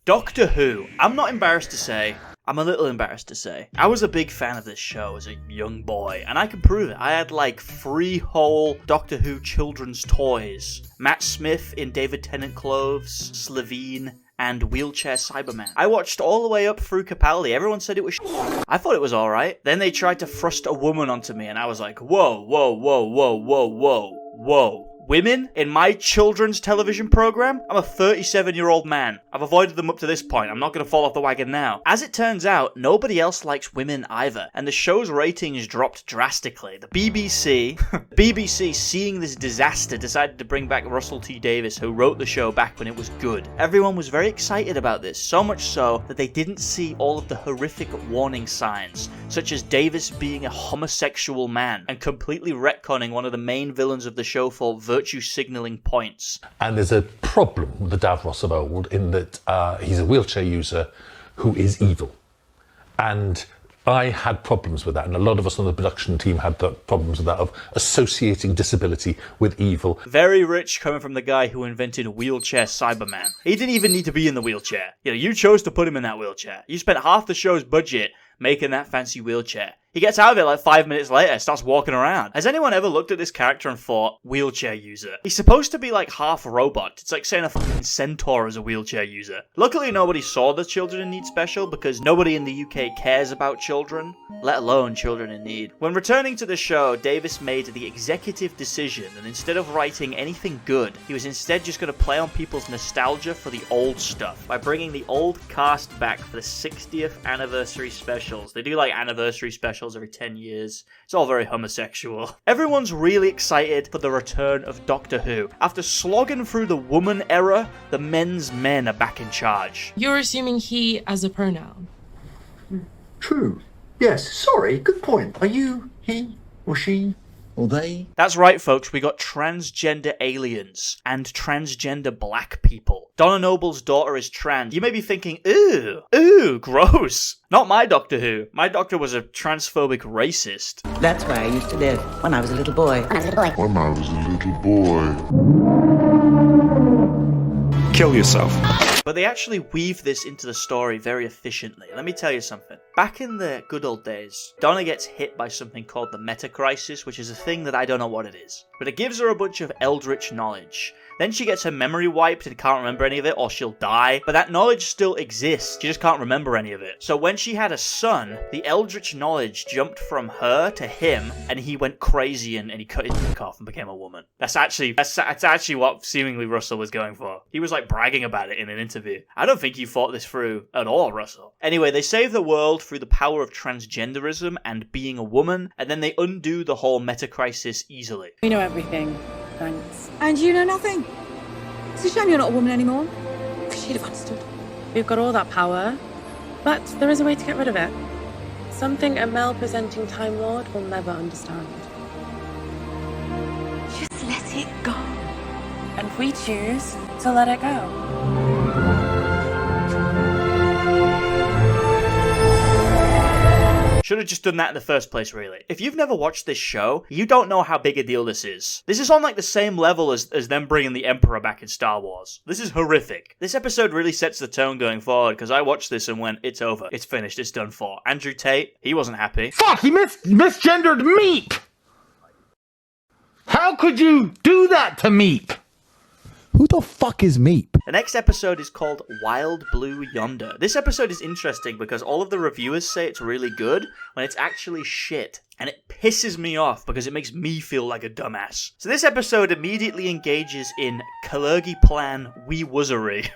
Doctor Who. I'm not embarrassed to say. I'm a little embarrassed to say. I was a big fan of this show as a young boy, and I can prove it. I had like 3 whole Doctor Who children's toys. Matt Smith in David Tennant clothes, Slevine, and Wheelchair Cyberman. I watched all the way up through Capaldi. Everyone said it was I thought it was alright. Then they tried to thrust a woman onto me, and I was like, whoa, whoa, whoa, whoa, whoa, whoa, whoa. Women in my children's television program? I'm a 37-year-old man. I've avoided them up to this point. I'm not going to fall off the wagon now. As it turns out, nobody else likes women either, and the show's ratings dropped drastically. The BBC, seeing this disaster, decided to bring back Russell T Davies, who wrote the show back when it was good. Everyone was very excited about this, so much so that they didn't see all of the horrific warning signs, such as Davies being a homosexual man, and completely retconning one of the main villains of the show for virtue signalling points. And there's a problem with the Davros of old in that he's a wheelchair user who is evil. And I had problems with that, and a lot of us on the production team had the problems with that, of associating disability with evil. Very rich coming from the guy who invented Wheelchair Cyberman. He didn't even need to be in the wheelchair. You chose to put him in that wheelchair. You spent half the show's budget making that fancy wheelchair. He gets out of it like 5 minutes later, starts walking around. Has anyone ever looked at this character and thought, wheelchair user? He's supposed to be like half robot. It's like saying a fucking centaur is a wheelchair user. Luckily, nobody saw the Children in Need special because nobody in the UK cares about children, let alone children in need. When returning to the show, Davies made the executive decision, and instead of writing anything good, he was instead just going to play on people's nostalgia for the old stuff by bringing the old cast back for the 60th anniversary specials. They do like anniversary specials every 10 years. It's all very homosexual. Everyone's really excited for the return of Doctor Who. After slogging through the woman era, the men's men are back in charge. You're assuming he as a pronoun. True. Yes, sorry, good point. Are you he or she or they? That's right, folks. We got transgender aliens and transgender black people. Donna Noble's daughter is trans. You may be thinking, ooh, gross. Not my Doctor Who. My doctor was a transphobic racist. That's where I used to live when I was a little boy. Kill yourself. But they actually weave this into the story very efficiently. Let me tell you something. Back in the good old days, Donna gets hit by something called the Meta Crisis, which is a thing that I don't know what it is. But it gives her a bunch of eldritch knowledge. Then she gets her memory wiped and can't remember any of it, or she'll die. But that knowledge still exists. She just can't remember any of it. So when she had a son, the eldritch knowledge jumped from her to him, and he went crazy and he cut his dick off and became a woman. That's actually what seemingly Russell was going for. He was like bragging about it in an interview. I don't think you thought this through at all, Russell. Anyway, they save the world through the power of transgenderism and being a woman, and then they undo the whole meta crisis easily. We know everything. Thanks. And you know nothing? It's a shame you're not a woman anymore. She'd have understood. We've got all that power, but there is a way to get rid of it. Something a male-presenting Time Lord will never understand. Just let it go. And we choose to let it go. Should have just done that in the first place, really. If you've never watched this show, you don't know how big a deal this is. This is on like the same level as them bringing the Emperor back in Star Wars. This is horrific. This episode really sets the tone going forward, because I watched this and went, it's over. It's finished. It's done for. Andrew Tate, he wasn't happy. Fuck, he misgendered Meep! How could you do that to Meep? Who the fuck is Meep? The next episode is called Wild Blue Yonder. This episode is interesting because all of the reviewers say it's really good when it's actually shit. And it pisses me off because it makes me feel like a dumbass. So this episode immediately engages in Kalergi Plan wee-wuzzery.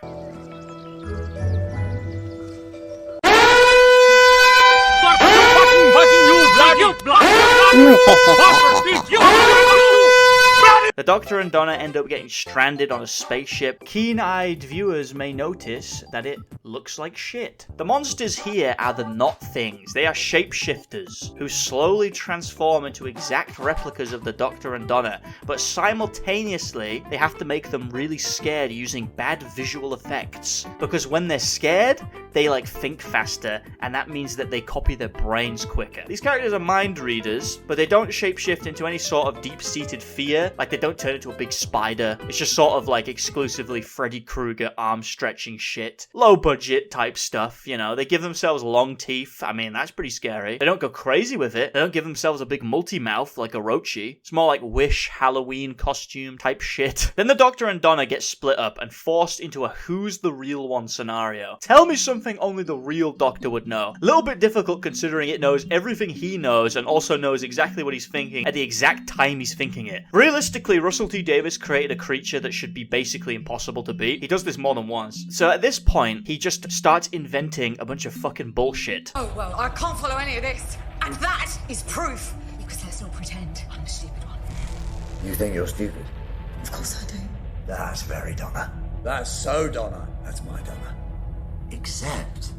The Doctor and Donna end up getting stranded on a spaceship. Keen-eyed viewers may notice that it looks like shit. The monsters here are the Not Things. They are shapeshifters who slowly transform into exact replicas of the Doctor and Donna, but simultaneously they have to make them really scared using bad visual effects. Because when they're scared, they like think faster, and that means that they copy their brains quicker. These characters are mind readers, but they don't shapeshift into any sort of deep-seated fear. Like they don't don't turn into a big spider. It's just sort of like exclusively Freddy Krueger arm stretching shit. Low budget type stuff, you know. They give themselves long teeth. I mean, that's pretty scary. They don't go crazy with it. They don't give themselves a big multi-mouth like Orochi. It's more like Wish Halloween costume type shit. Then the Doctor and Donna get split up and forced into a who's the real one scenario. Tell me something only the real Doctor would know. A little bit difficult considering it knows everything he knows and also knows exactly what he's thinking at the exact time he's thinking it. Realistically, Russell T Davies created a creature that should be basically impossible to beat. He does this more than once. So at this point, he just starts inventing a bunch of fucking bullshit. Oh, well, I can't follow any of this. And that is proof. Because let's not pretend I'm the stupid one. You think you're stupid? Of course I do. That's very Donna. That's so Donna. That's my Donna. Except,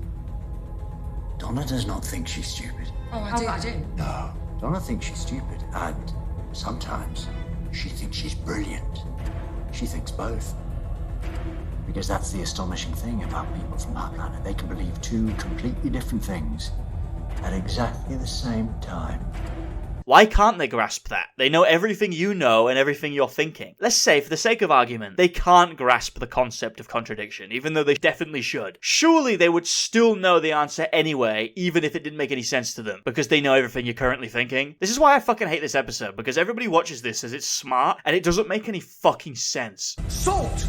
Donna does not think she's stupid. Oh, I do. No, Donna thinks she's stupid, and sometimes she thinks she's brilliant. She thinks both. Because that's the astonishing thing about people from our planet. They can believe two completely different things at exactly the same time. Why can't they grasp that? They know everything you know and everything you're thinking. Let's say, for the sake of argument, they can't grasp the concept of contradiction, even though they definitely should. Surely they would still know the answer anyway, even if it didn't make any sense to them, because they know everything you're currently thinking. This is why I fucking hate this episode, because everybody watches this as it's smart, and it doesn't make any fucking sense. Salt!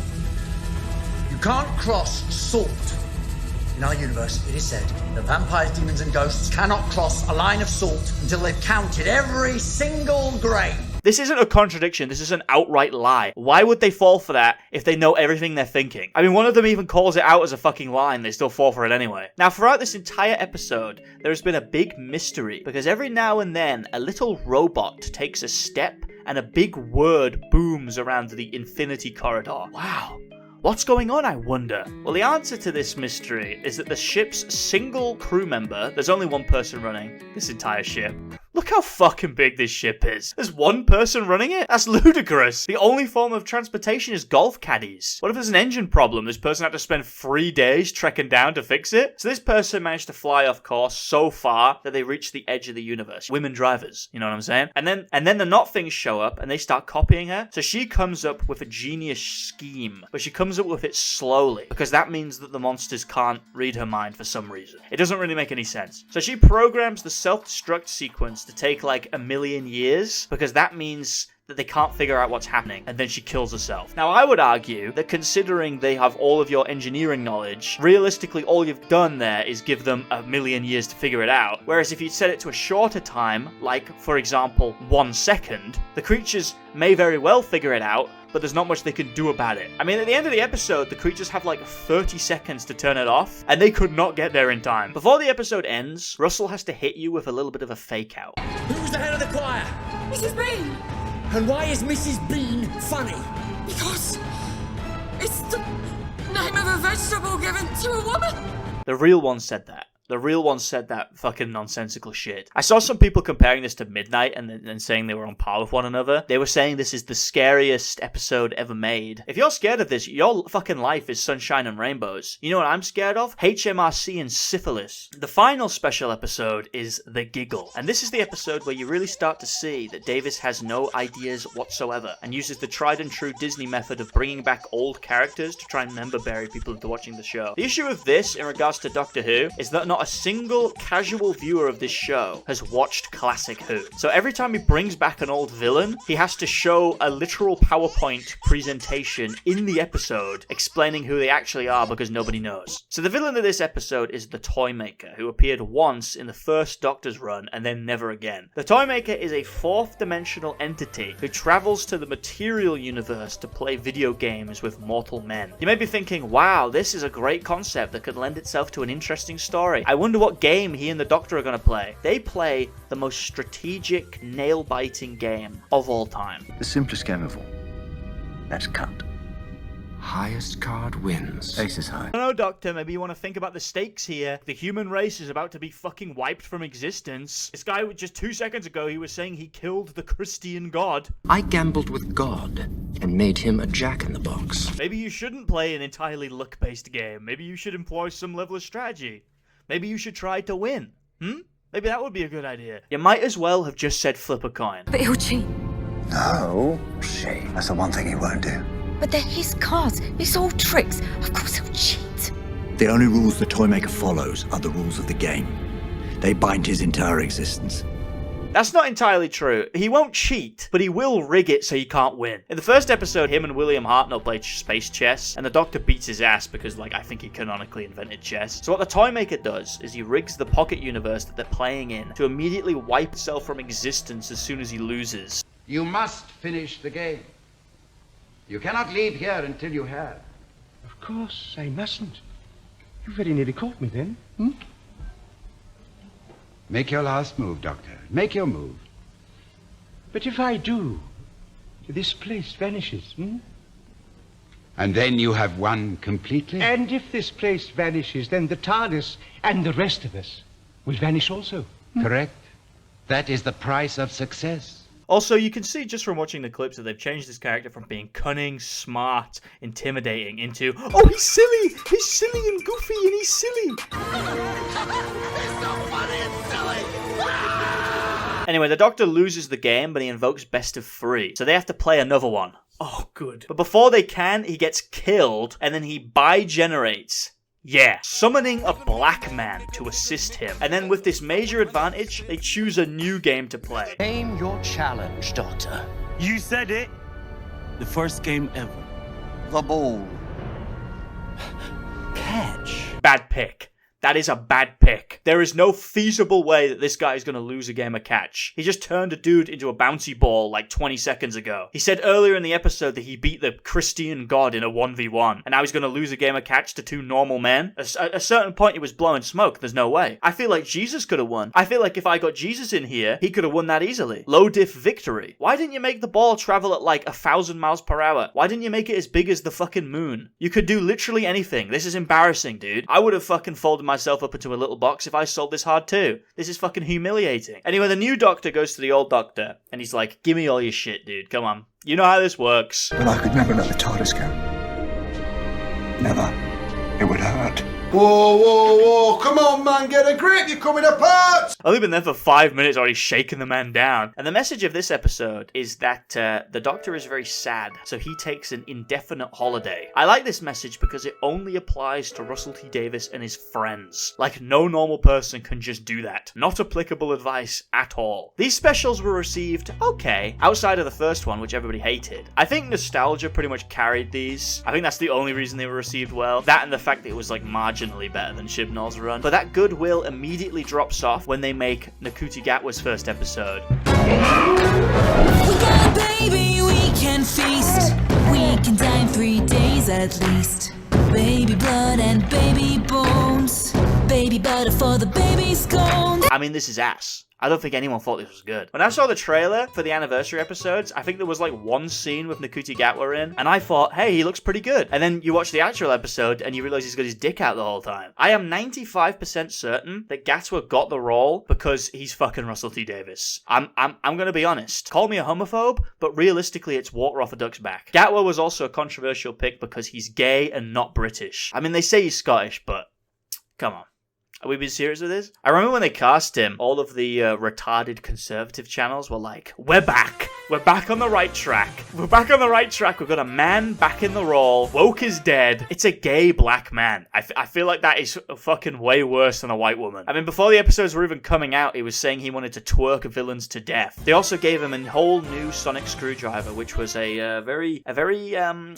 You can't cross salt. In our universe, it is said that vampires, demons, and ghosts cannot cross a line of salt until they've counted every single grain. This isn't a contradiction, this is an outright lie. Why would they fall for that if they know everything they're thinking? I mean, one of them even calls it out as a fucking lie and they still fall for it anyway. Now, throughout this entire episode, there has been a big mystery, because every now and then, a little robot takes a step and a big word booms around the infinity corridor. Wow. What's going on, I wonder? Well, the answer to this mystery is that the ship's single crew member, there's only one person running this entire ship. Look how fucking big this ship is. There's one person running it? That's ludicrous. The only form of transportation is golf caddies. What if there's an engine problem? This person had to spend 3 days trekking down to fix it? So this person managed to fly off course so far that they reached the edge of the universe. Women drivers, you know what I'm saying? And then the Not Things show up and they start copying her. So she comes up with a genius scheme, but she comes up with it slowly because that means that the monsters can't read her mind for some reason. It doesn't really make any sense. So she programs the self-destruct sequence to take like 1,000,000 years because that means that they can't figure out what's happening, and then she kills herself. Now, I would argue that considering they have all of your engineering knowledge, realistically all you've done there is give them 1,000,000 years to figure it out, whereas if you'd set it to a shorter time, like, for example, 1 second, the creatures may very well figure it out, but there's not much they can do about it. I mean, at the end of the episode, the creatures have like 30 seconds to turn it off, and they could not get there in time. Before the episode ends, Russell has to hit you with a little bit of a fake out. Who's the head of the choir? Mrs. Bean! And why is Mrs. Bean funny? Because it's the name of a vegetable given to a woman. The real one said that. The real one said that fucking nonsensical shit. I saw some people comparing this to Midnight and saying they were on par with one another. They were saying this is the scariest episode ever made. If you're scared of this, your fucking life is sunshine and rainbows. You know what I'm scared of? HMRC and syphilis. The final special episode is The Giggle. And this is the episode where you really start to see that Davies has no ideas whatsoever and uses the tried and true Disney method of bringing back old characters to try and member bury people into watching the show. The issue with this in regards to Doctor Who is that not a single casual viewer of this show has watched classic Who. So every time he brings back an old villain, he has to show a literal PowerPoint presentation in the episode explaining who they actually are because nobody knows. So the villain of this episode is the Toymaker, who appeared once in the first Doctor's run and then never again. The Toymaker is a fourth dimensional entity who travels to the material universe to play video games with mortal men. You may be thinking, wow, this is a great concept that could lend itself to an interesting story. I wonder what game he and the Doctor are going to play. They play the most strategic, nail-biting game of all time. The simplest game of all. Let's cut. Highest card wins. Ace is high. I don't know, Doctor, maybe you want to think about the stakes here. The human race is about to be fucking wiped from existence. This guy, just 2 seconds ago, he was saying he killed the Christian god. I gambled with God and made him a jack-in-the-box. Maybe you shouldn't play an entirely luck-based game. Maybe you should employ some level of strategy. Maybe you should try to win. Maybe that would be a good idea. You might as well have just said flip a coin. But he'll cheat. No, shame. That's the one thing he won't do. But they're his cards. It's all tricks. Of course he'll cheat. The only rules the Toymaker follows are the rules of the game. They bind his entire existence. That's not entirely true. He won't cheat, but he will rig it so he can't win. In the first episode, him and William Hartnell play space chess, and the Doctor beats his ass because, I think he canonically invented chess. So what the Toymaker does is he rigs the pocket universe that they're playing in to immediately wipe itself from existence as soon as he loses. You must finish the game. You cannot leave here until you have. Of course, I mustn't. You very nearly caught me then. Make your last move, Doctor. Make your move. But if I do, this place vanishes, And then you have won completely? And if this place vanishes, then the TARDIS and the rest of us will vanish also. Correct. That is the price of success. Also, you can see just from watching the clips that they've changed this character from being cunning, smart, intimidating into, oh, he's silly! He's silly and goofy and he's silly! Anyway, the Doctor loses the game, but he invokes best of 3, so they have to play another one. Oh, good. But before they can, he gets killed, and then he bi-generates. Yeah, summoning a black man to assist him. And then with this major advantage, they choose a new game to play. Name your challenge, Doctor. You said it. The first game ever. The ball. Catch. Bad pick. That is a bad pick. There is no feasible way that this guy is going to lose a game of catch. He just turned a dude into a bouncy ball like 20 seconds ago. He said earlier in the episode that he beat the Christian god in a 1v1, and now he's going to lose a game of catch to 2 normal men. At a certain point, he was blowing smoke. There's no way. I feel like Jesus could have won. I feel like if I got Jesus in here, he could have won that easily. Low diff victory. Why didn't you make the ball travel at like 1,000 miles per hour? Why didn't you make it as big as the fucking moon? You could do literally anything. This is embarrassing, dude. I would have fucking folded myself up into a little box if I sold this hard too. This is fucking humiliating. Anyway, the new Doctor goes to the old Doctor, and he's like, give me all your shit, dude. Come on. You know how this works. But I could never let the TARDIS go. Never. It would hurt. Whoa, whoa, whoa. Come on, man. Get a grip. You're coming apart. I've only been there for 5 minutes, already shaking the man down. And the message of this episode is that the Doctor is very sad, so he takes an indefinite holiday. I like this message because it only applies to Russell T Davies and his friends. Like, no normal person can just do that. Not applicable advice at all. These specials were received okay, outside of the first one, which everybody hated. I think nostalgia pretty much carried these. I think that's the only reason they were received well. That and the fact that it was like marginally better than Chibnall's run. But that goodwill immediately drops off when they make Ncuti Gatwa's first episode. We got a baby, we can feast. We can die in 3 days at least. Baby blood and baby bones. Baby butter for the baby scones. I mean, this is ass. I don't think anyone thought this was good. When I saw the trailer for the anniversary episodes, I think there was like one scene with Ncuti Gatwa in, and I thought, hey, he looks pretty good. And then you watch the actual episode, and you realize he's got his dick out the whole time. I am 95% certain that Gatwa got the role because he's fucking Russell T Davies. I'm gonna be honest. Call me a homophobe, but realistically, it's water off a duck's back. Gatwa was also a controversial pick because he's gay and not British. I mean, they say he's Scottish, but come on. Are we being serious with this? I remember when they cast him, all of the retarded conservative channels were like, we're back. We're back on the right track. We're back on the right track. We've got a man back in the role. Woke is dead. It's a gay black man. I feel like that is fucking way worse than a white woman. I mean, before the episodes were even coming out, he was saying he wanted to twerk villains to death. They also gave him a whole new sonic screwdriver, which was a very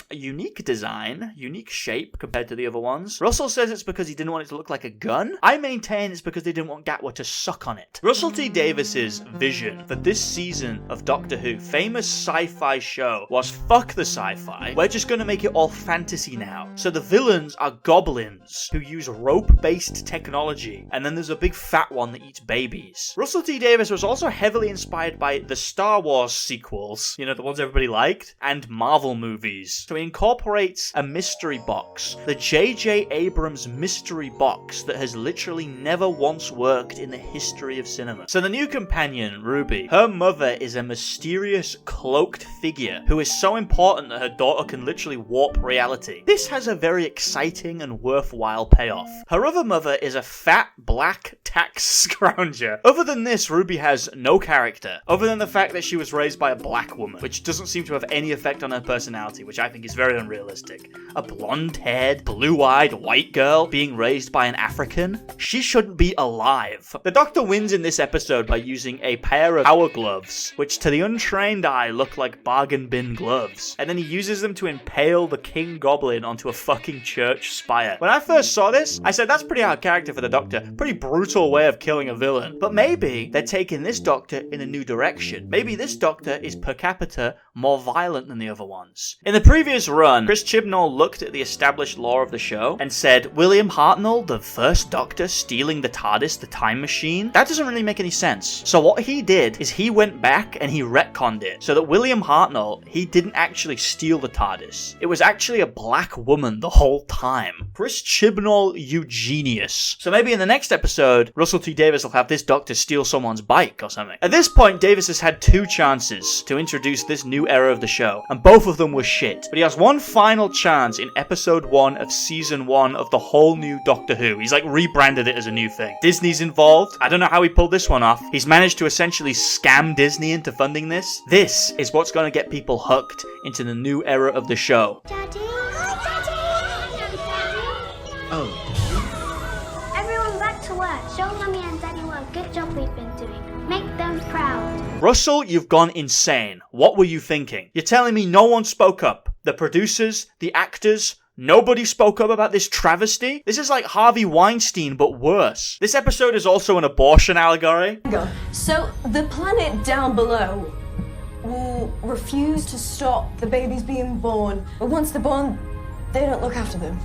unique design, unique shape compared to the other ones. Russell says it's because he didn't want it to look like a gun. I maintain it's because they didn't want Gatwa to suck on it. Russell T Davies's vision for this season of Doctor Who, famous sci-fi show, was fuck the sci-fi. We're just gonna make it all fantasy now. So the villains are goblins who use rope-based technology, and then there's a big fat one that eats babies. Russell T Davies was also heavily inspired by the Star Wars sequels, you know, the ones everybody liked, and Marvel movies. So he incorporates a mystery box, the J.J. Abrams mystery box that has literally never once worked in the history of cinema. So the new companion, Ruby, her mother is a mysterious mysterious cloaked figure who is so important that her daughter can literally warp reality. This has a very exciting and worthwhile payoff. Her other mother is a fat, black tax scrounger. Other than this, Ruby has no character, other than the fact that she was raised by a black woman, which doesn't seem to have any effect on her personality, which I think is very unrealistic. A blonde-haired, blue-eyed white girl being raised by an African? She shouldn't be alive. The Doctor wins in this episode by using a pair of power gloves, which to the untrained eye look like bargain bin gloves, and then he uses them to impale the King Goblin onto a fucking church spire. When I first saw this, I said that's pretty hard character for the Doctor, pretty brutal way of killing a villain. But maybe they're taking this Doctor in a new direction. Maybe this Doctor is per capita more violent than the other ones. In the previous run, Chris Chibnall looked at the established lore of the show and said, William Hartnell, the first Doctor, stealing the TARDIS, the time machine? That doesn't really make any sense. So what he did is he went back and he retconned it so that William Hartnell, he didn't actually steal the TARDIS. It was actually a black woman the whole time. Chris Chibnall, you genius. So maybe in the next episode, Russell T Davies will have this Doctor steal someone's bike or something. At this point, Davies has had 2 chances to introduce this new era of the show, and both of them were shit. But he has one final chance in episode 1 of season 1 of the whole new Doctor Who. He's like rebranded it as a new thing. Disney's involved. I don't know how he pulled this one off. He's managed to essentially scam Disney into funding this. This is what's going to get people hooked into the new era of the show. Daddy? Hi, Daddy! Oh. Everyone back to work. Show Mummy and Daddy what a good job we've been doing. Make them proud. Russell, you've gone insane. What were you thinking? You're telling me no one spoke up? The producers? The actors? Nobody spoke up about this travesty? This is like Harvey Weinstein, but worse. This episode is also an abortion allegory. So, the planet down below will refuse to stop the babies being born. But once they're born, they don't look after them.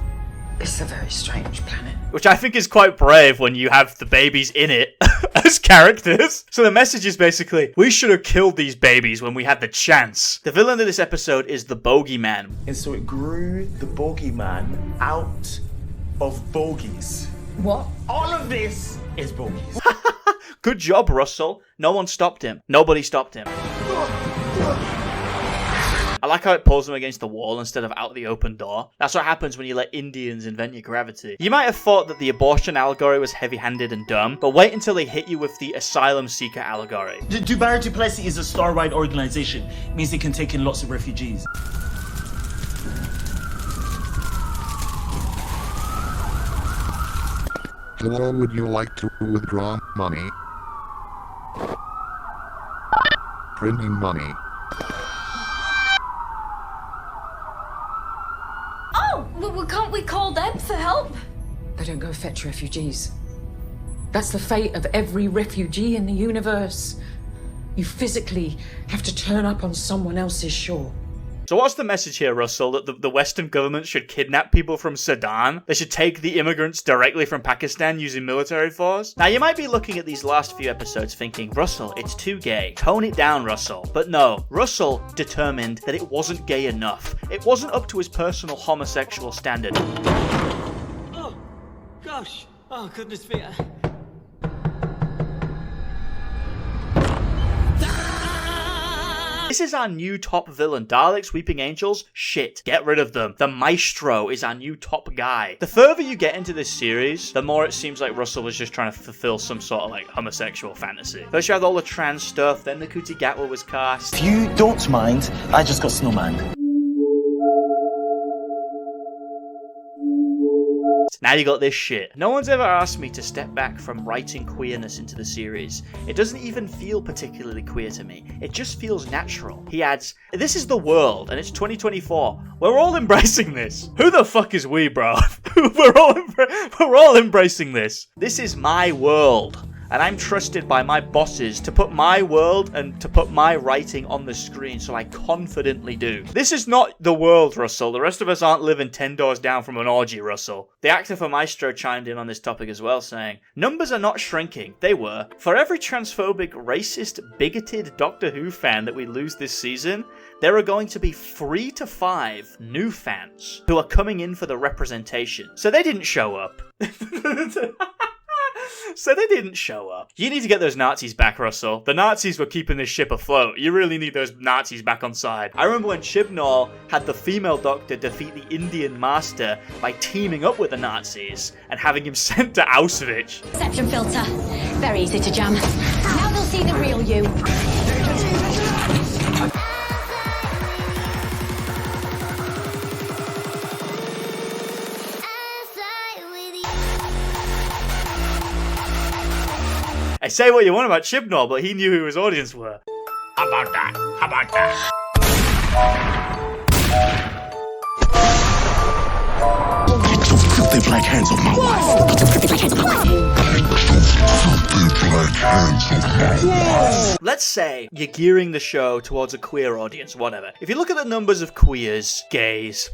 It's a very strange planet. Which I think is quite brave when you have the babies in it as characters. So the message is basically, we should have killed these babies when we had the chance. The villain of this episode is the Bogeyman. And so it grew the Bogeyman out of bogies. What? All of this is bogies. Good job, Russell. No one stopped him. Nobody stopped him. I like how it pulls them against the wall instead of out the open door. That's what happens when you let Indians invent your gravity. You might have thought that the abortion allegory was heavy-handed and dumb, but wait until they hit you with the asylum seeker allegory. Dubai du Plessis is a star-wide organization. It means they can take in lots of refugees. Hello, would you like to withdraw money? Printing money. Well, can't we call them for help? They don't go fetch refugees. That's the fate of every refugee in the universe. You physically have to turn up on someone else's shore. So what's the message here, Russell? That the Western government should kidnap people from Sudan? They should take the immigrants directly from Pakistan using military force? Now, you might be looking at these last few episodes thinking, Russell, it's too gay. Tone it down, Russell. But no, Russell determined that it wasn't gay enough. It wasn't up to his personal homosexual standard. Oh, gosh. Oh, goodness me. This is our new top villain. Daleks, Weeping Angels? Shit. Get rid of them. The Maestro is our new top guy. The further you get into this series, the more it seems like Russell was just trying to fulfill some sort of like homosexual fantasy. First you had all the trans stuff, then the Ncuti Gatwa was cast. If you don't mind, I just got snowman. Now you got this shit. No one's ever asked me to step back from writing queerness into the series. It doesn't even feel particularly queer to me. It just feels natural. He adds, this is the world, and it's 2024. We're all embracing this. Who the fuck is we, bro? We're all embracing this. This is my world. And I'm trusted by my bosses to put my world and to put my writing on the screen, so I confidently do. This is not the world, Russell. The rest of us aren't living 10 doors down from an orgy, Russell. The actor for Maestro chimed in on this topic as well, saying, numbers are not shrinking. They were. For every transphobic, racist, bigoted Doctor Who fan that we lose this season, there are going to be 3 to 5 new fans who are coming in for the representation. So they didn't show up. So they didn't show up. You need to get those Nazis back, Russell. The Nazis were keeping this ship afloat. You really need those Nazis back on side. I remember when Chibnall had the female doctor defeat the Indian master by teaming up with the Nazis and having him sent to Auschwitz. Perception filter. Very easy to jam. Now they'll see the real you. I say what you want about Chibnall, but he knew who his audience were. How about that? How about that? Get those filthy black hands off my wife. Get those filthy black hands off my wife. Let's say you're gearing the show towards a queer audience, whatever. If you look at the numbers of queers, gays,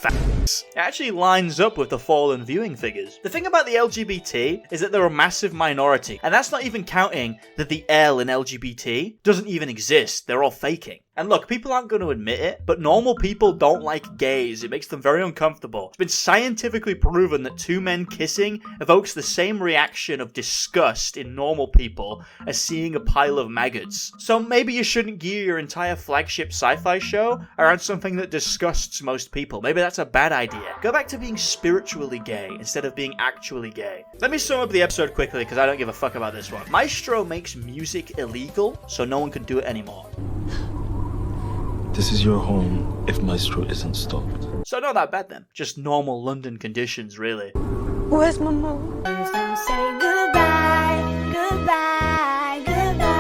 facts, it actually lines up with the fallen viewing figures. The thing about the LGBT is that they're a massive minority, and that's not even counting that the L in LGBT doesn't even exist. They're all faking. And look, people aren't going to admit it, but normal people don't like gays. It makes them very uncomfortable. It's been scientifically proven that two men kissing evokes the same reaction of disgust in normal people as seeing a pile of maggots. So maybe you shouldn't gear your entire flagship sci-fi show around something that disgusts most people. Maybe that's a bad idea. Go back to being spiritually gay instead of being actually gay. Let me sum up the episode quickly because I don't give a fuck about this one. Maestro makes music illegal, so no one can do it anymore. This is your home if Maestro isn't stopped. So not that bad then. Just normal London conditions, really. Where's my mom? Say goodbye, goodbye, goodbye.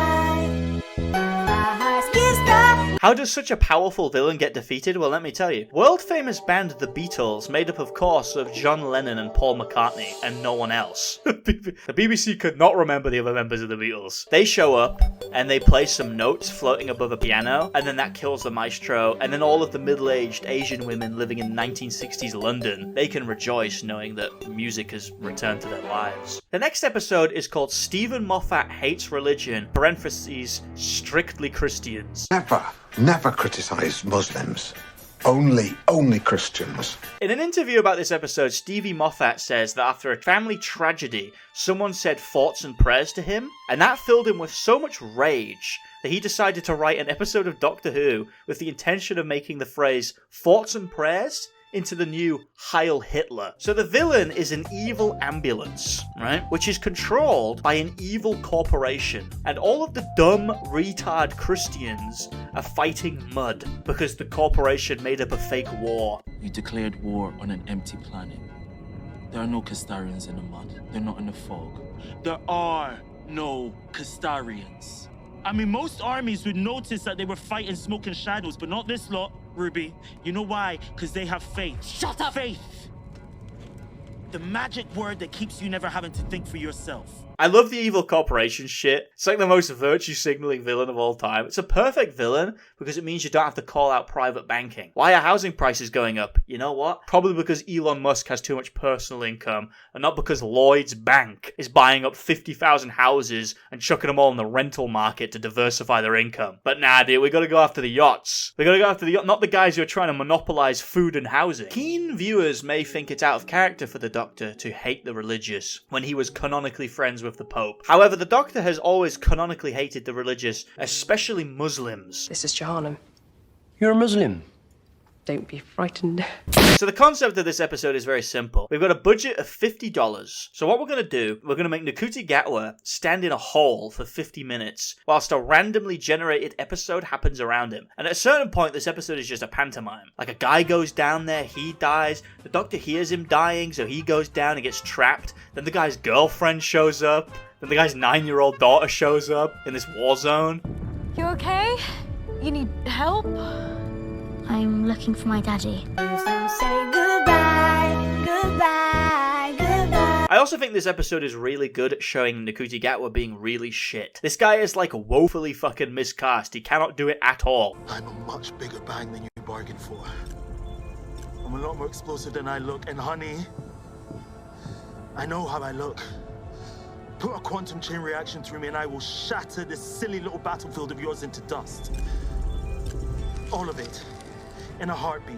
How does such a powerful villain get defeated? Well, let me tell you. World-famous band The Beatles, made up of course of John Lennon and Paul McCartney, and no one else. The BBC could not remember the other members of The Beatles. They show up, and they play some notes floating above a piano, and then that kills the maestro, and then all of the middle-aged Asian women living in 1960s London, they can rejoice knowing that music has returned to their lives. The next episode is called Stephen Moffat Hates Religion, parentheses, strictly Christians. Never criticize Muslims. Only Christians. In an interview about this episode, Stevie Moffat says that after a family tragedy, someone said thoughts and prayers to him, and that filled him with so much rage that he decided to write an episode of Doctor Who with the intention of making the phrase thoughts and prayers into the new Heil Hitler. So the villain is an evil ambulance, right? Which is controlled by an evil corporation. And all of the dumb, retard Christians are fighting mud because the corporation made up a fake war. You declared war on an empty planet. There are no Castarians in the mud. They're not in the fog. There are no Castarians. I mean, most armies would notice that they were fighting smoke and shadows, but not this lot, Ruby. You know why? Because they have faith. Shut up! Faith! The magic word that keeps you never having to think for yourself. I love the evil corporation shit. It's like the most virtue signaling villain of all time. It's a perfect villain because it means you don't have to call out private banking. Why are housing prices going up? You know what? Probably because Elon Musk has too much personal income and not because Lloyd's Bank is buying up 50,000 houses and chucking them all in the rental market to diversify their income. But nah, dude, we gotta go after the yachts. We gotta go after the yachts, not the guys who are trying to monopolize food and housing. Keen viewers may think it's out of character for the Doctor to hate the religious when he was canonically friends with the Pope. However, the Doctor has always canonically hated the religious, especially Muslims. This is Jahannam. You're a Muslim. Don't be frightened. So the concept of this episode is very simple. We've got a budget of $50. So what we're going to do, we're going to make Ncuti Gatwa stand in a hole for 50 minutes whilst a randomly generated episode happens around him. And at a certain point, this episode is just a pantomime. Like a guy goes down there, he dies, the Doctor hears him dying, so he goes down and gets trapped. Then the guy's girlfriend shows up. Then the guy's 9-year-old daughter shows up in this war zone. You okay? You need help? I'm looking for my daddy. Say goodbye, goodbye, goodbye. I also think this episode is really good at showing Ncuti Gatwa being really shit. This guy is like woefully fucking miscast. He cannot do it at all. I'm a much bigger bang than you bargained for. I'm a lot more explosive than I look, and honey, I know how I look. Put a quantum chain reaction through me and I will shatter this silly little battlefield of yours into dust. All of it. In a heartbeat.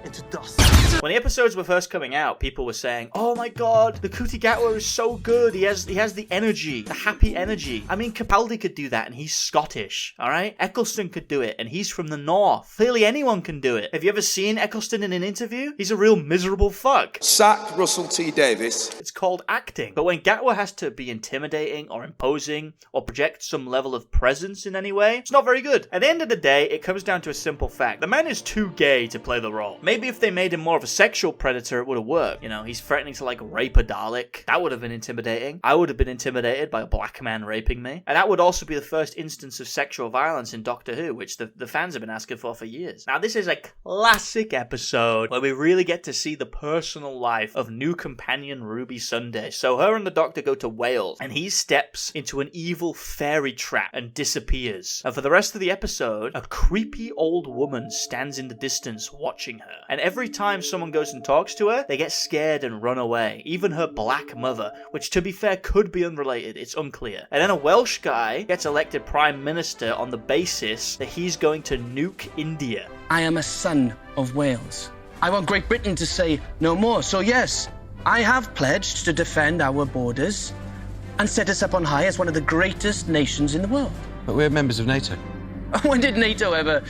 into dust. When the episodes were first coming out, people were saying, "Oh my god, the Ncuti Gatwa is so good. He has the energy, the happy energy." I mean, Capaldi could do that, and he's Scottish, all right? Eccleston could do it, and he's from the north. Clearly, anyone can do it. Have you ever seen Eccleston in an interview? He's a real miserable fuck. Sack Russell T Davies. It's called acting. But when Gatwa has to be intimidating or imposing or project some level of presence in any way, it's not very good. At the end of the day, it comes down to a simple fact. The man is too gay to play the role. Maybe if they made him more of a sexual predator, it would have worked. You know, he's threatening to, like, rape a Dalek. That would have been intimidating. I would have been intimidated by a black man raping me. And that would also be the first instance of sexual violence in Doctor Who, which the fans have been asking for years. Now, this is a classic episode where we really get to see the personal life of new companion Ruby Sunday. So her and the Doctor go to Wales, and he steps into an evil fairy trap and disappears. And for the rest of the episode, a creepy old woman stands in the distance watching her. And every time someone goes and talks to her, they get scared and run away. Even her black mother, which to be fair could be unrelated, it's unclear. And then a Welsh guy gets elected Prime Minister on the basis that he's going to nuke India. I am a son of Wales. I want Great Britain to say no more. So yes, I have pledged to defend our borders and set us up on high as one of the greatest nations in the world. But we're members of NATO. When did NATO ever,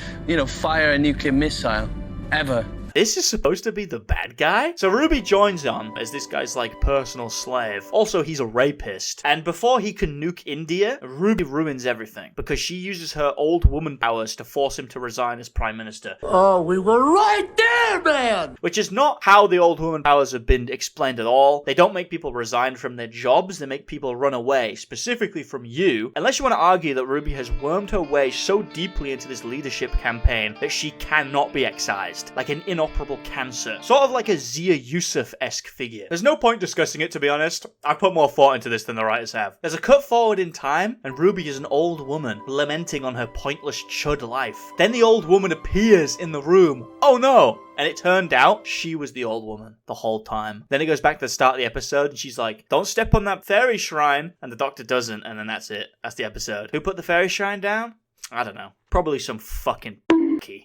fire a nuclear missile? Ever? This is supposed to be the bad guy? So Ruby joins on as this guy's like personal slave. Also, he's a rapist. And before he can nuke India, Ruby ruins everything because she uses her old woman powers to force him to resign as Prime Minister. Oh, we were right there, man! Which is not how the old woman powers have been explained at all. They don't make people resign from their jobs, they make people run away, specifically from you, unless you want to argue that Ruby has wormed her way so deeply into this leadership campaign that she cannot be excised, like an inoperable cancer. Sort of like a Zia Yusuf-esque figure. There's no point discussing it, to be honest. I've put more thought into this than the writers have. There's a cut forward in time, and Ruby is an old woman, lamenting on her pointless chud life. Then the old woman appears in the room. Oh no! And it turned out she was the old woman the whole time. Then it goes back to the start of the episode, and she's like, "Don't step on that fairy shrine." And the Doctor doesn't, and then that's it. That's the episode. Who put the fairy shrine down? I don't know. Probably some fucking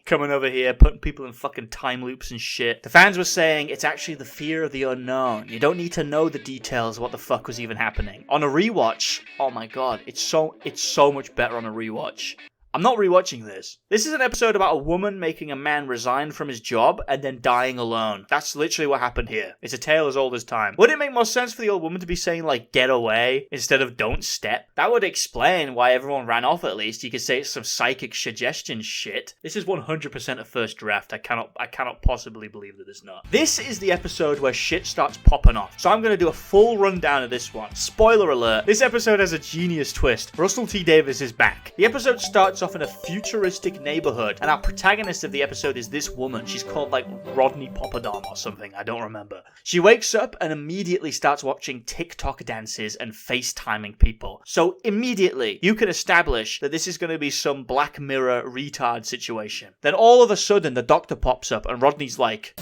coming over here, putting people in fucking time loops and shit. The fans were saying it's actually the fear of the unknown. You don't need to know the details of what the fuck was even happening. On a rewatch, oh my god, it's so much better on a rewatch. I'm not rewatching this. This is an episode about a woman making a man resign from his job and then dying alone. That's literally what happened here. It's a tale as old as time. Would it make more sense for the old woman to be saying, like, "get away," instead of "don't step"? That would explain why everyone ran off, at least. You could say it's some psychic suggestion shit. This is 100% a first draft. I cannot possibly believe that it's not. This is the episode where shit starts popping off. So I'm going to do a full rundown of this one. Spoiler alert. This episode has a genius twist. Russell T Davies is back. The episode starts off in a futuristic neighborhood, and our protagonist of the episode is this woman. She's called like Rodney Poppadom or something, I don't remember. She wakes up and immediately starts watching TikTok dances and FaceTiming people. So immediately you can establish that this is going to be some Black Mirror retard situation. Then all of a sudden the Doctor pops up and Rodney's like,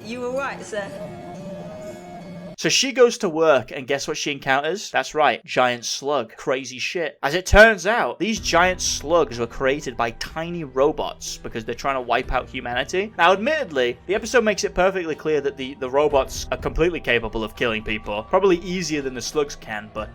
"You alright, sir?" So she goes to work, and guess what she encounters? That's right, giant slug. Crazy shit. As it turns out, these giant slugs were created by tiny robots because they're trying to wipe out humanity. Now, admittedly, the episode makes it perfectly clear that the robots are completely capable of killing people. Probably easier than the slugs can, but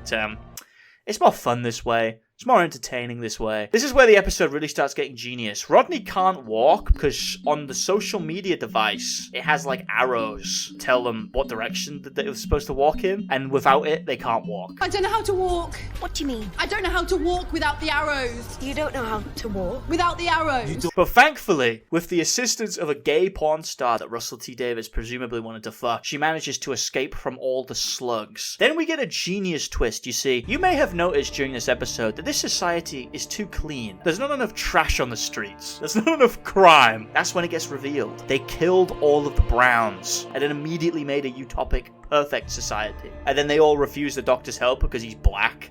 it's more fun this way. It's more entertaining this way. This is where the episode really starts getting genius. Rodney can't walk because on the social media device, it has like arrows tell them what direction that they're supposed to walk in, and without it, they can't walk. I don't know how to walk. What do you mean? I don't know how to walk without the arrows. You don't know how to walk? Without the arrows. But thankfully, with the assistance of a gay porn star that Russell T Davies presumably wanted to fuck, she manages to escape from all the slugs. Then we get a genius twist, you see. You may have noticed during this episode that this society is too clean. There's not enough trash on the streets. There's not enough crime. That's when it gets revealed. They killed all of the Browns and then immediately made a utopic, perfect society. And then they all refuse the Doctor's help because he's black.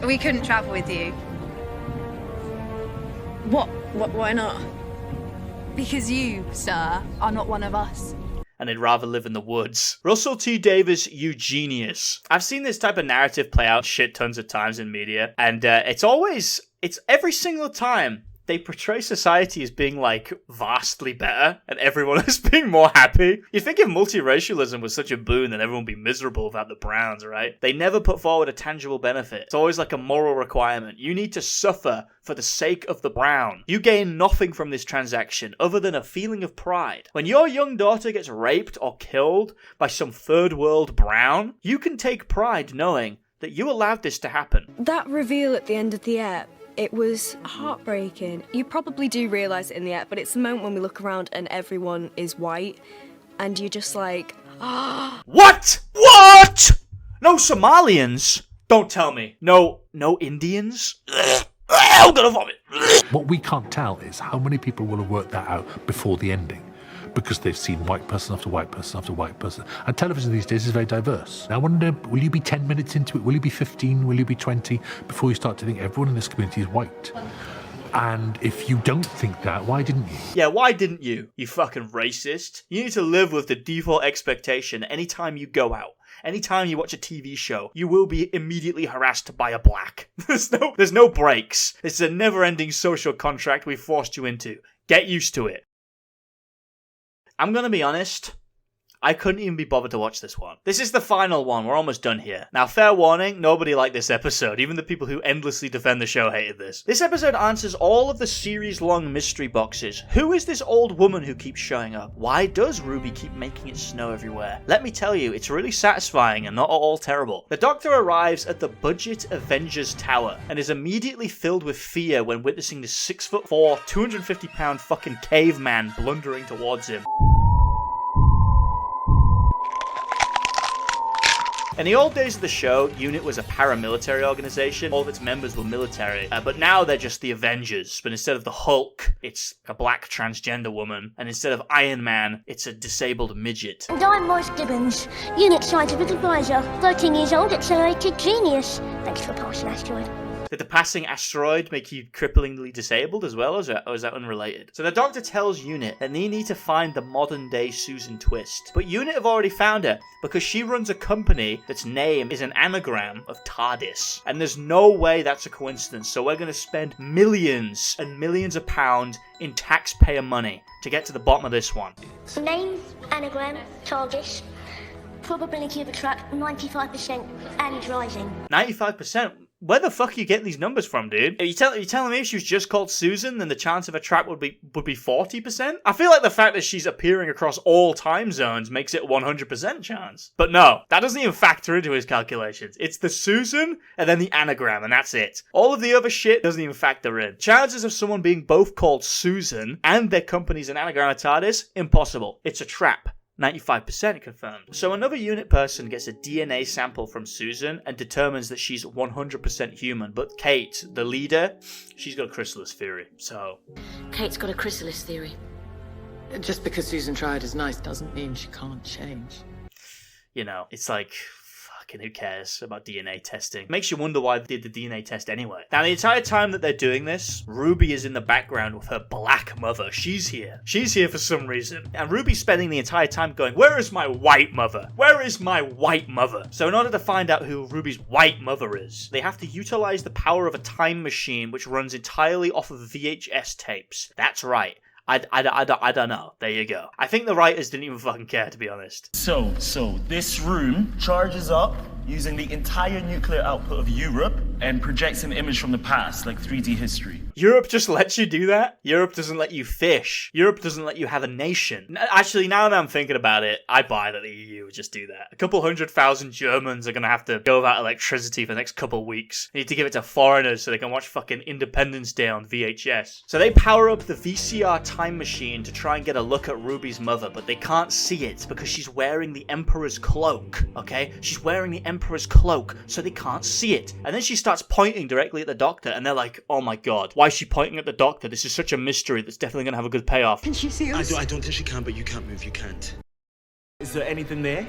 We couldn't travel with you. Why not? Because you, sir, are not one of us. And they'd rather live in the woods. Russell T Davies, you genius. I've seen this type of narrative play out shit tons of times in media, and it's every single time they portray society as being, like, vastly better and everyone as being more happy. You'd think if multiracialism was such a boon, then everyone would be miserable without the browns, right? They never put forward a tangible benefit. It's always like a moral requirement. You need to suffer for the sake of the brown. You gain nothing from this transaction other than a feeling of pride. When your young daughter gets raped or killed by some third world brown, you can take pride knowing that you allowed this to happen. That reveal at the end of the ep, it was heartbreaking. You probably do realise it in the ep, but it's the moment when we look around and everyone is white, and you're just like, ah. What? What? No Somalians? Don't tell me. No Indians? I'm gonna vomit. What we can't tell is how many people will have worked that out before the ending, because they've seen white person after white person after white person. And television these days is very diverse. I wonder, will you be 10 minutes into it? Will you be 15? Will you be 20? Before you start to think everyone in this community is white? And if you don't think that, why didn't you? Yeah, why didn't you? You fucking racist. You need to live with the default expectation anytime you go out. Anytime you watch a TV show, you will be immediately harassed by a black. There's no breaks. It's a never-ending social contract we've forced you into. Get used to it. I'm gonna be honest, I couldn't even be bothered to watch this one. This is the final one, we're almost done here. Now, fair warning, nobody liked this episode. Even the people who endlessly defend the show hated this. This episode answers all of the series-long mystery boxes. Who is this old woman who keeps showing up? Why does Ruby keep making it snow everywhere? Let me tell you, it's really satisfying and not at all terrible. The Doctor arrives at the budget Avengers Tower and is immediately filled with fear when witnessing this 6'4", 250-pound fucking caveman blundering towards him. In the old days of the show, UNIT was a paramilitary organization. All of its members were military. But now they're just the Avengers. But instead of the Hulk, it's a black transgender woman. And instead of Iron Man, it's a disabled midget. And I'm Morris Gibbons, Unit Scientific Advisor, 13 years old, accelerated genius. Thanks for passing, asteroid. Did the passing asteroid make you cripplingly disabled as well, or is that unrelated? So the Doctor tells UNIT that they need to find the modern-day Susan Twist. But UNIT have already found her, because she runs a company that's name is an anagram of TARDIS. And there's no way that's a coincidence, so we're going to spend millions and millions of pounds in taxpayer money to get to the bottom of this one. Name, anagram, TARDIS, probability of a track, 95% and rising. 95%? Where the fuck are you getting these numbers from, dude? Are you telling me if she was just called Susan, then the chance of a trap would be 40%? I feel like the fact that she's appearing across all time zones makes it 100% chance. But no, that doesn't even factor into his calculations. It's the Susan and then the anagram, and that's it. All of the other shit doesn't even factor in. Chances of someone being both called Susan and their company's an anagram of TARDIS? Impossible. It's a trap. 95% confirmed. So another UNIT person gets a DNA sample from Susan and determines that she's 100% human. But Kate, the leader, she's got a chrysalis theory, so... Kate's got a chrysalis theory. Just because Susan tried is nice doesn't mean she can't change. You know, it's like... who cares about DNA testing? Makes you wonder why they did the DNA test anyway. Now, the entire time that they're doing this, Ruby is in the background with her black mother. She's here. She's here for some reason. And Ruby's spending the entire time going, where is my white mother? Where is my white mother? So in order to find out who Ruby's white mother is, they have to utilize the power of a time machine which runs entirely off of VHS tapes. That's right. I don't know. There you go. I think the writers didn't even fucking care, to be honest. So this room charges up using the entire nuclear output of Europe and projects an image from the past, like 3D history. Europe just lets you do that? Europe doesn't let you fish. Europe doesn't let you have a nation. Actually, now that I'm thinking about it, I buy that the EU would just do that. A couple 100,000 Germans are gonna have to go without electricity for the next couple weeks. They need to give it to foreigners so they can watch fucking Independence Day on VHS. So they power up the VCR time machine to try and get a look at Ruby's mother, but they can't see it because she's wearing the Emperor's cloak, okay? She's wearing the Emperor's cloak, so they can't see it. And then she starts pointing directly at the Doctor, and they're like, oh my god, why is she pointing at the Doctor? This is such a mystery that's definitely gonna have a good payoff. Can she see us? I don't think she can, but you can't move, you can't. Is there anything there?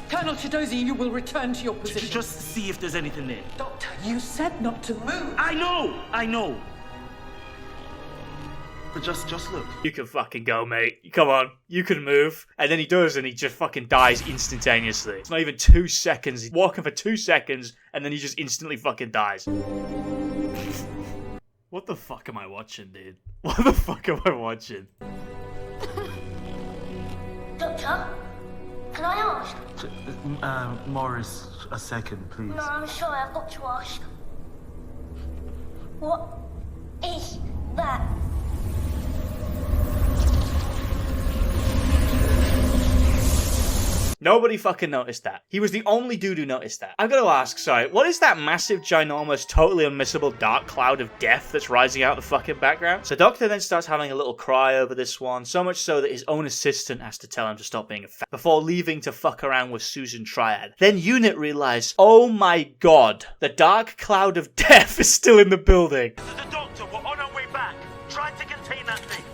Colonel Chidozi, you will return to your position. Just see if there's anything there. Doctor, you said not to move. I know. But just look. You can fucking go, mate. Come on. You can move. And then he does, and he just fucking dies instantaneously. It's not even 2 seconds. He's walking for 2 seconds, and then he just instantly fucking dies. What the fuck am I watching, dude? What the fuck am I watching? Doctor, can I ask? Morris, a second, please. No, I'm sorry, I've got to ask. What is that? Nobody fucking noticed that. He was the only dude who noticed that. I've got to ask, sorry, what is that massive, ginormous, totally unmissable dark cloud of death that's rising out the fucking background? So Doctor then starts having a little cry over this one, so much so that his own assistant has to tell him to stop being a fat before leaving to fuck around with Susan Triad. Then Unit realise, oh my god, the dark cloud of death is still in the building. This is the Doctor. We're on our way back. Try to contain that thing.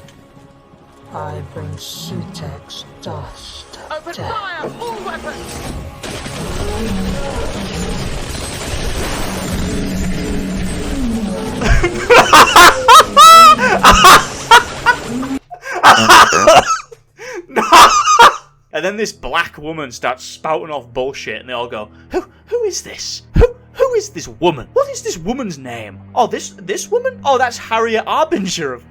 I bring Sutek's dust. Open fire! All weapons! And then this black woman starts spouting off bullshit, and they all go, Who is this? Who is this woman? What is this woman's name? Oh, this woman? Oh, that's Harriet Arbinger of...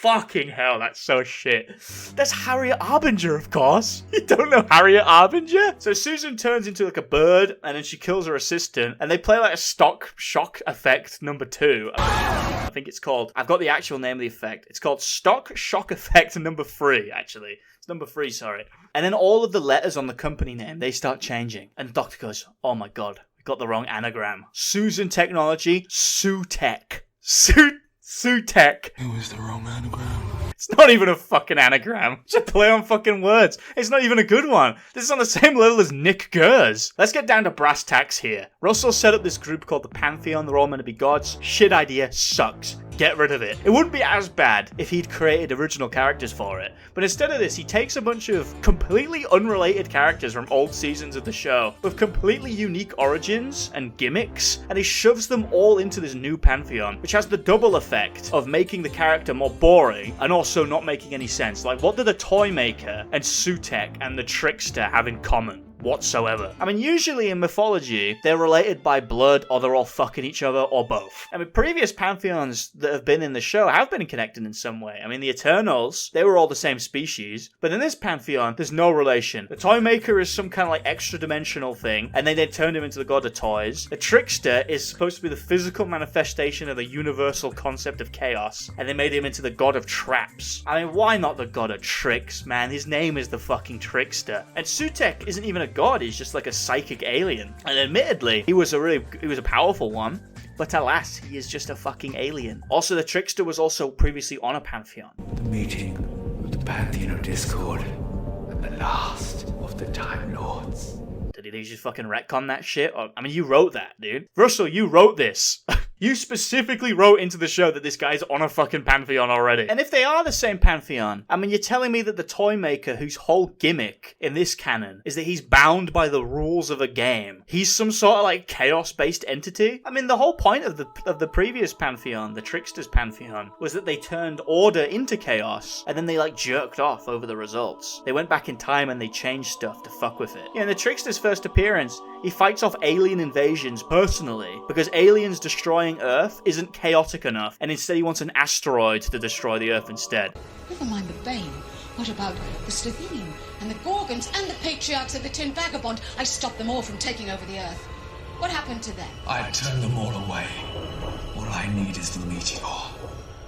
Fucking hell, that's so shit. That's Harriet Arbinger, of course. You don't know Harriet Arbinger? So Susan turns into like a bird, and then she kills her assistant, and they play like a stock shock effect number 2. I think it's called... I've got the actual name of the effect. It's called Stock Shock Effect number 3, actually. It's number 3, sorry. And then all of the letters on the company name, they start changing. And the Doctor goes, oh my god, we got the wrong anagram. Susan Technology, Sutek. Sutek. It was the wrong anagram. It's not even a fucking anagram. It's a play on fucking words. It's not even a good one. This is on the same level as Nick Gers. Let's get down to brass tacks here. Russell set up this group called the Pantheon. They're all meant to be gods. Shit idea. Sucks. Get rid of it. It wouldn't be as bad if he'd created original characters for it. But instead of this, he takes a bunch of completely unrelated characters from old seasons of the show with completely unique origins and gimmicks, and he shoves them all into this new Pantheon, which has the double effect of making the character more boring and also not making any sense. Like, what do the Toy Maker and Sutek and the Trickster have in common? Whatsoever. I mean, usually in mythology, they're related by blood, or they're all fucking each other, or both. I mean, previous pantheons that have been in the show have been connected in some way. I mean, the Eternals, they were all the same species, but in this pantheon, there's no relation. The Toymaker is some kind of like extra-dimensional thing, and then they turned him into the god of toys. The Trickster is supposed to be the physical manifestation of the universal concept of chaos, and they made him into the god of traps. I mean, why not the god of tricks, man? His name is the fucking Trickster. And Sutek isn't even a god, he's just like a psychic alien. And admittedly, he was a powerful one, but alas, he is just a fucking alien. Also, the Trickster was also previously on a pantheon. The meeting of the Pantheon of Discord and the last of the Time Lords. Did he just fucking retcon that shit? Or, I mean, you wrote that, dude. Russell, you wrote this. You specifically wrote into the show that this guy's on a fucking pantheon already. And if they are the same pantheon, I mean, you're telling me that the Toymaker, whose whole gimmick in this canon is that he's bound by the rules of a game, he's some sort of like chaos-based entity? I mean, the whole point of the previous pantheon, the Trickster's pantheon, was that they turned order into chaos, and then they like jerked off over the results. They went back in time and they changed stuff to fuck with it. Yeah, in the Trickster's first appearance, he fights off alien invasions personally, because aliens destroying Earth isn't chaotic enough, and instead he wants an asteroid to destroy the Earth instead. Never mind the Bane. What about the Slovene and the Gorgons and the Patriarchs of the Tin Vagabond? I stopped them all from taking over the Earth. What happened to them? I turned them all away. All I need is the meteor.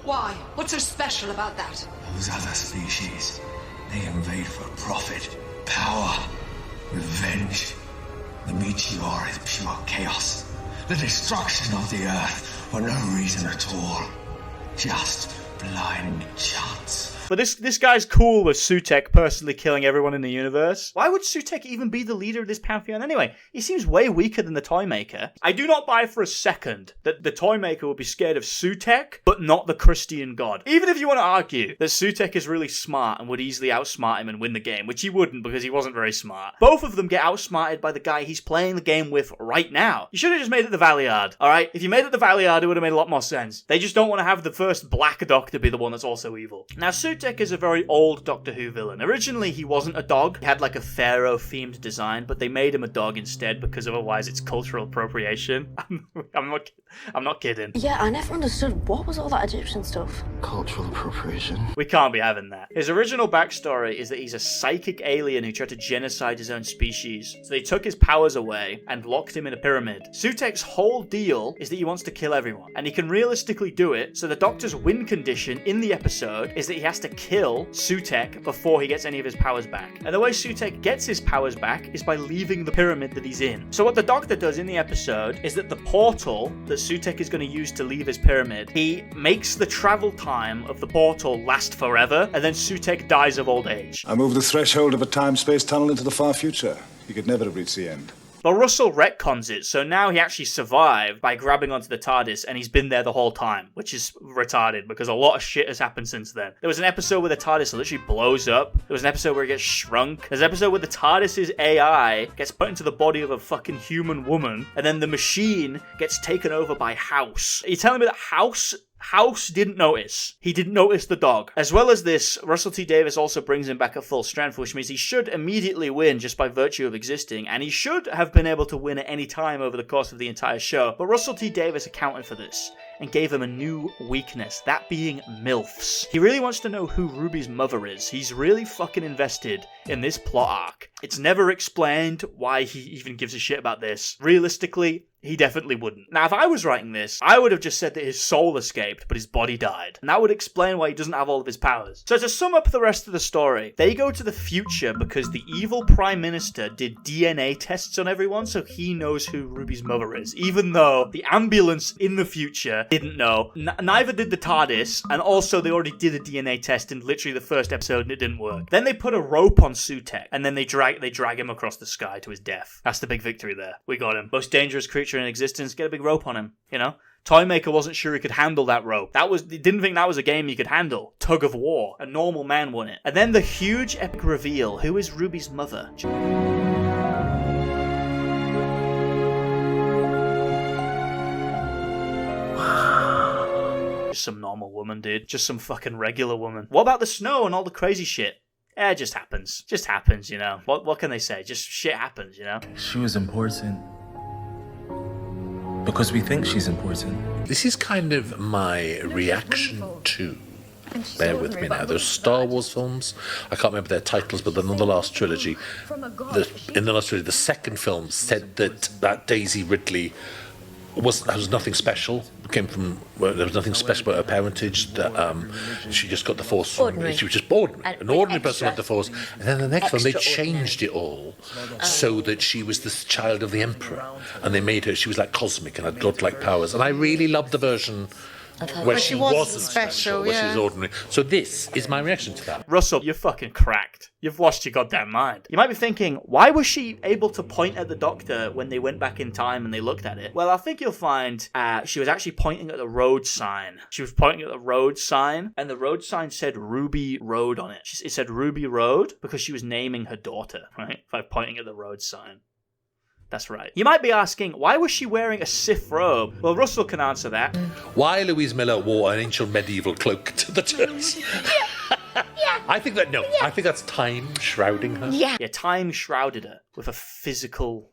Why? What's so special about that? Those other species, they invade for profit, power, revenge. The meteor is pure chaos. The destruction of the Earth for no reason at all. Just blind chance. But this guy's cool with Sutek personally killing everyone in the universe. Why would Sutek even be the leader of this pantheon anyway? He seems way weaker than the Toymaker. I do not buy for a second that the Toymaker would be scared of Sutek, but not the Christian god. Even if you want to argue that Sutek is really smart and would easily outsmart him and win the game, which he wouldn't because he wasn't very smart. Both of them get outsmarted by the guy he's playing the game with right now. You should have just made it the Valiard, alright? If you made it the Valiard, it would have made a lot more sense. They just don't want to have the first Black Doctor be the one that's also evil. Now, Sutek Sutekh is a very old Doctor Who villain. Originally, he wasn't a dog. He had like a pharaoh-themed design, but they made him a dog instead because otherwise it's cultural appropriation. I'm not kidding. Yeah, I never understood what was all that Egyptian stuff. Cultural appropriation. We can't be having that. His original backstory is that he's a psychic alien who tried to genocide his own species. So they took his powers away and locked him in a pyramid. Sutekh's whole deal is that he wants to kill everyone, and he can realistically do it. So the Doctor's win condition in the episode is that he has to kill Sutekh before he gets any of his powers back. And the way Sutekh gets his powers back is by leaving the pyramid that he's in. So what the Doctor does in the episode is that the portal that Sutekh is going to use to leave his pyramid, he makes the travel time of the portal last forever, and then Sutekh dies of old age. I moved the threshold of a time-space tunnel into the far future. He could never have reached the end. But Russell retcons it, so now he actually survived by grabbing onto the TARDIS, and he's been there the whole time, which is retarded, because a lot of shit has happened since then. There was an episode where the TARDIS literally blows up. There was an episode where it gets shrunk. There's an episode where the TARDIS's AI gets put into the body of a fucking human woman, and then the machine gets taken over by House. Are you telling me that House didn't notice? He didn't notice the dog. As well as this, Russell T Davies also brings him back at full strength, which means he should immediately win just by virtue of existing, and he should have been able to win at any time over the course of the entire show. But Russell T Davies accounted for this and gave him a new weakness, that being MILFs. He really wants to know who Ruby's mother is. He's really fucking invested in this plot arc. It's never explained why he even gives a shit about this. Realistically, he definitely wouldn't. Now, if I was writing this, I would have just said that his soul escaped, but his body died. And that would explain why he doesn't have all of his powers. So to sum up the rest of the story, they go to the future because the evil Prime Minister did DNA tests on everyone, so he knows who Ruby's mother is. Even though the ambulance in the future didn't know. Neither did the TARDIS, and also they already did a DNA test in literally the first episode and it didn't work. Then they put a rope on Sutekh, and then they drag him across the sky to his death. That's the big victory there. We got him. Most dangerous creature in existence, get a big rope on him, you know? Toymaker wasn't sure he could handle that rope. He didn't think that was a game he could handle. Tug of war. A normal man won it. And then the huge epic reveal. Who is Ruby's mother? Just some normal woman, dude. Just some fucking regular woman. What about the snow and all the crazy shit? It just happens. Just happens, you know? What can they say? Just shit happens, you know? She was important. Because we think she's important. This is kind of my reaction to, bear with me now, those Star Wars films. I can't remember their titles, but in the last trilogy, the second film said that Daisy Ridley was nothing special. Came from there was nothing special about her parentage. That she just got the Force. Ordinary. She was just ordinary, an ordinary person with the Force. And then the next one, they changed it all so that she was the child of the Emperor, and they made her. She was like cosmic and had godlike powers. And I really loved the version where she wasn't special, where she was ordinary. So this is my reaction to that. Russell, you're fucking cracked. You've lost your goddamn mind. You might be thinking, why was she able to point at the Doctor when they went back in time and they looked at it? Well, I think you'll find she was actually pointing at the road sign. She was pointing at the road sign, and the road sign said Ruby Road on it. It said Ruby Road because she was naming her daughter, right? By pointing at the road sign. That's right. You might be asking, why was she wearing a Sith robe? Well, Russell can answer that. Why Louise Miller wore an ancient medieval cloak to the church? I think that's time shrouding her. Yeah, time shrouded her with a physical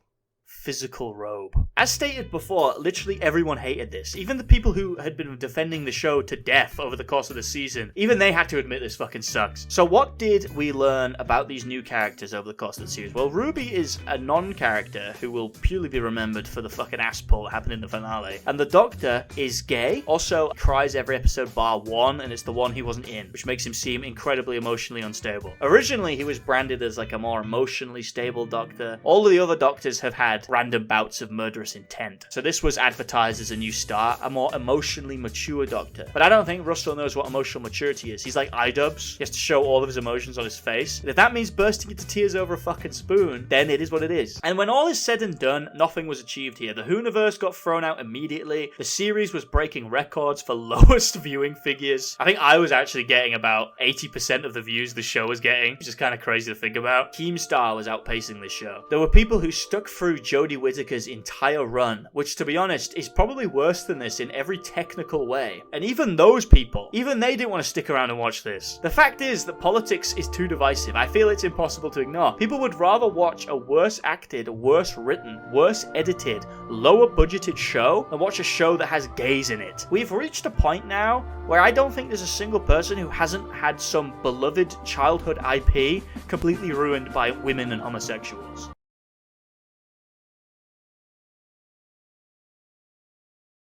robe. As stated before, literally everyone hated this. Even the people who had been defending the show to death over the course of the season, even they had to admit this fucking sucks. So what did we learn about these new characters over the course of the series? Well, Ruby is a non-character who will purely be remembered for the fucking ass pull that happened in the finale. And the Doctor is gay, also cries every episode bar one, and it's the one he wasn't in, which makes him seem incredibly emotionally unstable. Originally, he was branded as like a more emotionally stable Doctor. All of the other Doctors have had random bouts of murderous intent. So this was advertised as a new start, a more emotionally mature Doctor. But I don't think Russell knows what emotional maturity is. He's like iDubbbz. He has to show all of his emotions on his face. And if that means bursting into tears over a fucking spoon, then it is what it is. And when all is said and done, nothing was achieved here. The Whoniverse got thrown out immediately. The series was breaking records for lowest viewing figures. I think I was actually getting about 80% of the views the show was getting, which is kind of crazy to think about. Keemstar was outpacing this show. There were people who stuck through Jodie Whittaker's entire run, which to be honest is probably worse than this in every technical way. And even those people, even they didn't want to stick around and watch this. The fact is that politics is too divisive. I feel it's impossible to ignore. People would rather watch a worse acted, worse written, worse edited, lower budgeted show than watch a show that has gays in it. We've reached a point now where I don't think there's a single person who hasn't had some beloved childhood IP completely ruined by women and homosexuals.